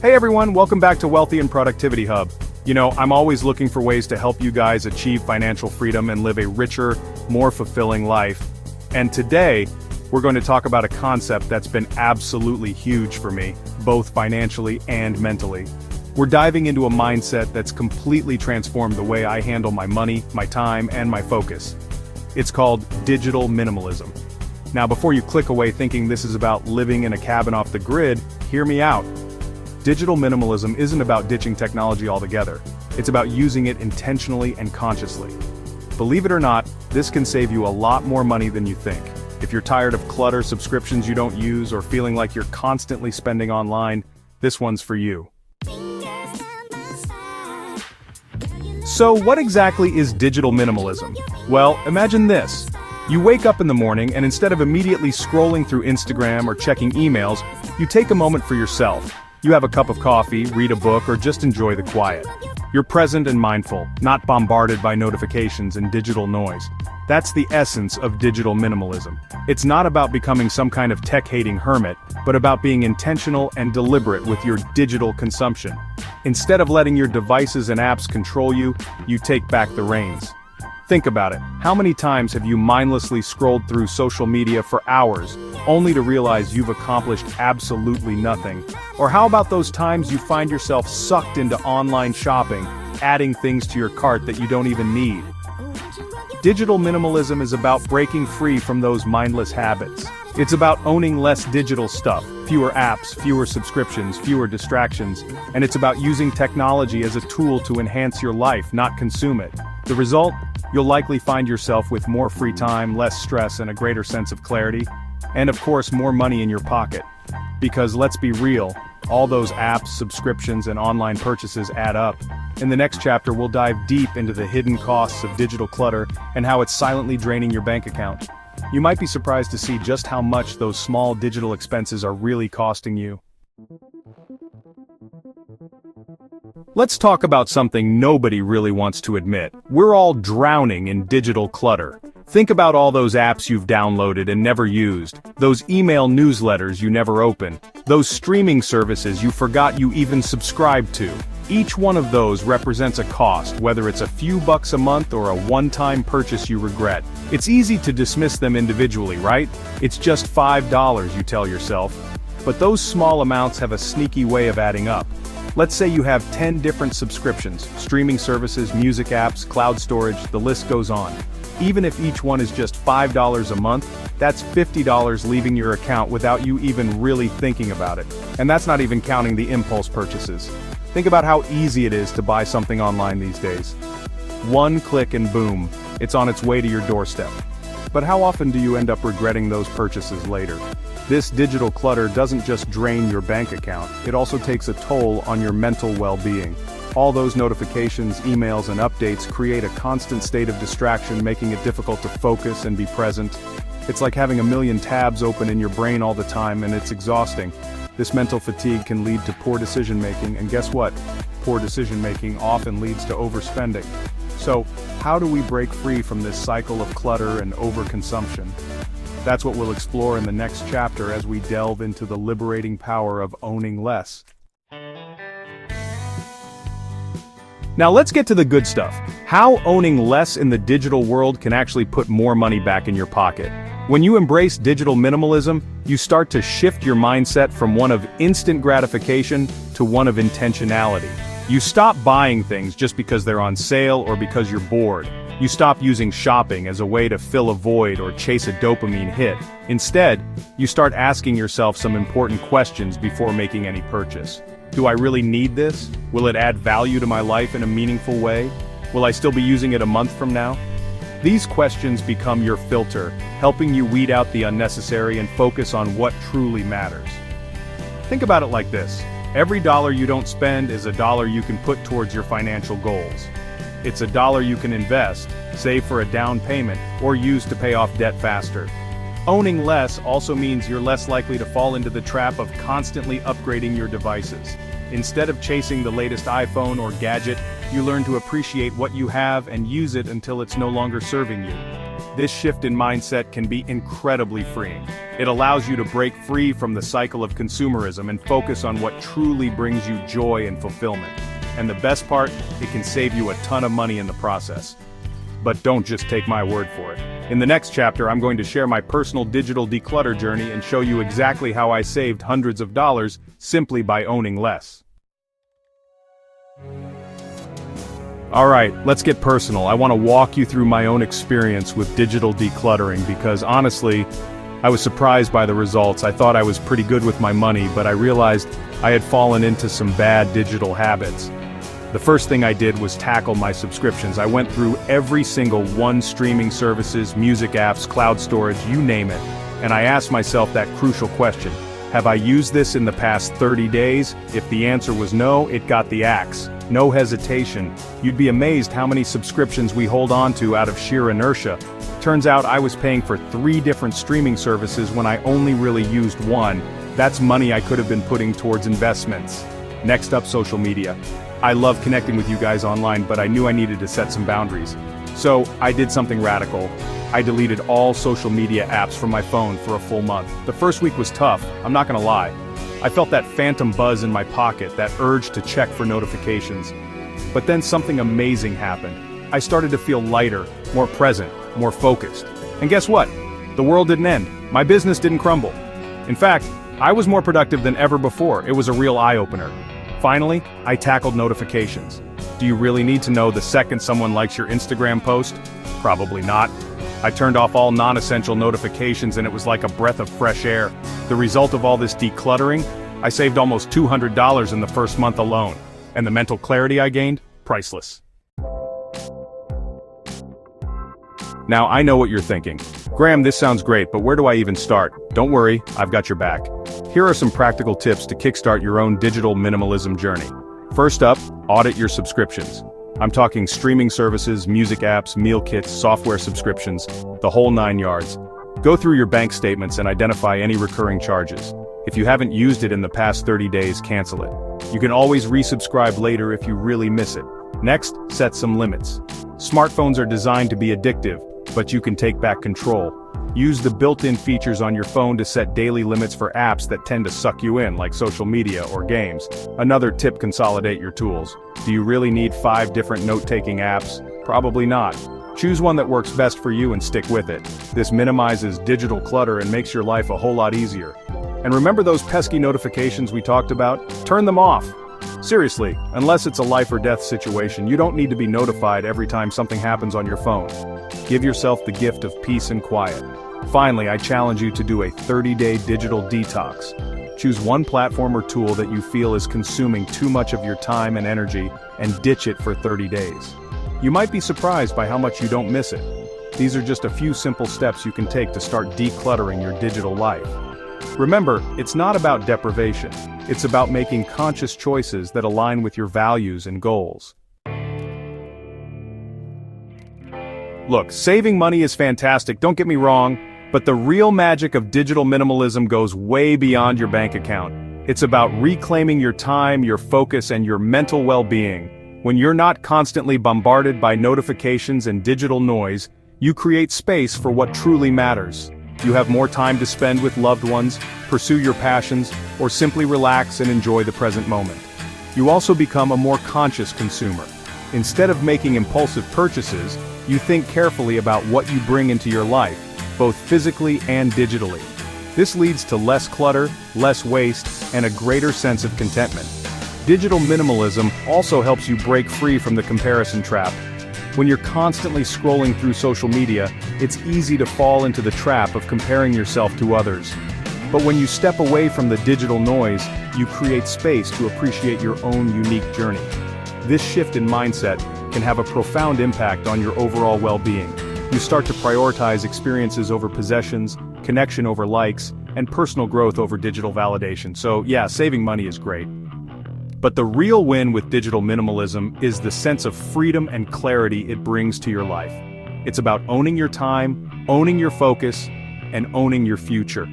Hey everyone, welcome back to Wealthy and Productivity Hub. I'm always looking for ways to help you guys achieve financial freedom and live a richer, more fulfilling life. And today, we're going to talk about a concept that's been absolutely huge for me, both financially and mentally. We're diving into a mindset that's completely transformed the way I handle my money, my time, and my focus. It's called digital minimalism. Now, before you click away thinking this is about living in a cabin off the grid, hear me out. Digital minimalism isn't about ditching technology altogether. It's about using it intentionally and consciously. Believe it or not, this can save you a lot more money than you think. If you're tired of clutter, subscriptions you don't use, or feeling like you're constantly spending online, this one's for you. So what exactly is digital minimalism? Well, imagine this. You wake up in the morning and instead of immediately scrolling through Instagram or checking emails, you take a moment for yourself. You have a cup of coffee, read a book, or just enjoy the quiet. You're present and mindful, not bombarded by notifications and digital noise. That's the essence of digital minimalism. It's not about becoming some kind of tech-hating hermit, but about being intentional and deliberate with your digital consumption. Instead of letting your devices and apps control you, you take back the reins. Think about it. How many times have you mindlessly scrolled through social media for hours, only to realize you've accomplished absolutely nothing? Or how about those times you find yourself sucked into online shopping, adding things to your cart that you don't even need? Digital minimalism is about breaking free from those mindless habits. It's about owning less digital stuff, fewer apps, fewer subscriptions, fewer distractions, and it's about using technology as a tool to enhance your life, not consume it. The result? You'll likely find yourself with more free time, less stress, and a greater sense of clarity. And of course, more money in your pocket. Because let's be real, all those apps, subscriptions, and online purchases add up. In the next chapter, we'll dive deep into the hidden costs of digital clutter and how it's silently draining your bank account. You might be surprised to see just how much those small digital expenses are really costing you. Let's talk about something nobody really wants to admit. We're all drowning in digital clutter. Think about all those apps you've downloaded and never used, those email newsletters you never open, those streaming services you forgot you even subscribed to. Each one of those represents a cost, whether it's a few bucks a month or a one-time purchase you regret. It's easy to dismiss them individually, right? It's just $5, you tell yourself. But those small amounts have a sneaky way of adding up. Let's say you have 10 different subscriptions, streaming services, music apps, cloud storage, the list goes on. Even if each one is just $5 a month, that's $50 leaving your account without you even really thinking about it. And that's not even counting the impulse purchases. Think about how easy it is to buy something online these days. One click and boom, it's on its way to your doorstep. But how often do you end up regretting those purchases later? This digital clutter doesn't just drain your bank account, it also takes a toll on your mental well-being. All those notifications, emails, and updates create a constant state of distraction, making it difficult to focus and be present. It's like having a million tabs open in your brain all the time, and it's exhausting. This mental fatigue can lead to poor decision-making, and guess what? Poor decision-making often leads to overspending. So, how do we break free from this cycle of clutter and overconsumption? That's what we'll explore in the next chapter as we delve into the liberating power of owning less. Now let's get to the good stuff. How owning less in the digital world can actually put more money back in your pocket. When you embrace digital minimalism, you start to shift your mindset from one of instant gratification to one of intentionality. You stop buying things just because they're on sale or because you're bored. You stop using shopping as a way to fill a void or chase a dopamine hit. Instead, you start asking yourself some important questions before making any purchase. Do I really need this? Will it add value to my life in a meaningful way? Will I still be using it a month from now? These questions become your filter, helping you weed out the unnecessary and focus on what truly matters. Think about it like this. Every dollar you don't spend is a dollar you can put towards your financial goals. It's a dollar you can invest, save for a down payment, or use to pay off debt faster. Owning less also means you're less likely to fall into the trap of constantly upgrading your devices. Instead of chasing the latest iPhone or gadget, you learn to appreciate what you have and use it until it's no longer serving you. This shift in mindset can be incredibly freeing. It allows you to break free from the cycle of consumerism and focus on what truly brings you joy and fulfillment. And the best part, it can save you a ton of money in the process. But don't just take my word for it. In the next chapter, I'm going to share my personal digital declutter journey and show you exactly how I saved hundreds of dollars simply by owning less. Alright, let's get personal. I want to walk you through my own experience with digital decluttering because honestly, I was surprised by the results. I thought I was pretty good with my money, but I realized I had fallen into some bad digital habits. The first thing I did was tackle my subscriptions. I went through every single one: streaming services, music apps, cloud storage, you name it. And I asked myself that crucial question: have I used this in the past 30 days? If the answer was no, it got the axe. No hesitation. You'd be amazed how many subscriptions we hold on to out of sheer inertia. Turns out I was paying for 3 different streaming services when I only really used one. That's money I could have been putting towards investments. Next up, social media. I love connecting with you guys online, but I knew I needed to set some boundaries. So I did something radical. I deleted all social media apps from my phone for a full month. The first week was tough, I'm not gonna lie. I felt that phantom buzz in my pocket, that urge to check for notifications. But then something amazing happened. I started to feel lighter, more present, more focused. And guess what? The world didn't end. My business didn't crumble. In fact, I was more productive than ever before. It was a real eye-opener. Finally, I tackled notifications. Do you really need to know the second someone likes your Instagram post? Probably not. I turned off all non-essential notifications and it was like a breath of fresh air. The result of all this decluttering? I saved almost $200 in the first month alone. And the mental clarity I gained? Priceless. Now I know what you're thinking. Graham, this sounds great, but where do I even start? Don't worry, I've got your back. Here are some practical tips to kickstart your own digital minimalism journey. First up, audit your subscriptions. I'm talking streaming services, music apps, meal kits, software subscriptions, the whole 9 yards. Go through your bank statements and identify any recurring charges. If you haven't used it in the past 30 days, cancel it. You can always resubscribe later if you really miss it. Next, set some limits. Smartphones are designed to be addictive, but you can take back control. Use the built-in features on your phone to set daily limits for apps that tend to suck you in, like social media or games. Another tip: consolidate your tools. Do you really need 5 different note-taking apps? Probably not. Choose one that works best for you and stick with it. This minimizes digital clutter and makes your life a whole lot easier. And remember those pesky notifications we talked about? Turn them off. Seriously, unless it's a life or death situation, you don't need to be notified every time something happens on your phone. Give yourself the gift of peace and quiet. Finally, I challenge you to do a 30-day digital detox. Choose one platform or tool that you feel is consuming too much of your time and energy and ditch it for 30 days. You might be surprised by how much you don't miss it. These are just a few simple steps you can take to start decluttering your digital life. Remember, it's not about deprivation. It's about making conscious choices that align with your values and goals. Look, saving money is fantastic, don't get me wrong, but the real magic of digital minimalism goes way beyond your bank account. It's about reclaiming your time, your focus, and your mental well-being. When you're not constantly bombarded by notifications and digital noise, you create space for what truly matters. You have more time to spend with loved ones, pursue your passions, or simply relax and enjoy the present moment. You also become a more conscious consumer. Instead of making impulsive purchases, you think carefully about what you bring into your life, both physically and digitally. This leads to less clutter, less waste, and a greater sense of contentment. Digital minimalism also helps you break free from the comparison trap. When you're constantly scrolling through social media, it's easy to fall into the trap of comparing yourself to others. But when you step away from the digital noise, you create space to appreciate your own unique journey. This shift in mindset can have a profound impact on your overall well-being. You start to prioritize experiences over possessions, connection over likes, and personal growth over digital validation. So yeah, saving money is great. But the real win with digital minimalism is the sense of freedom and clarity it brings to your life. It's about owning your time, owning your focus, and owning your future.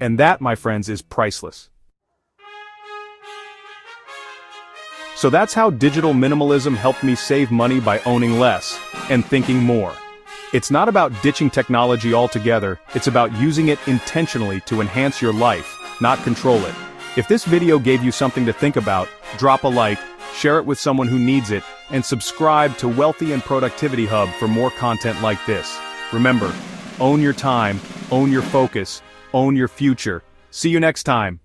And that, my friends, is priceless. So that's how digital minimalism helped me save money by owning less and thinking more. It's not about ditching technology altogether, it's about using it intentionally to enhance your life, not control it. If this video gave you something to think about, drop a like, share it with someone who needs it, and subscribe to Wealthy and Productivity Hub for more content like this. Remember, own your time, own your focus, own your future. See you next time.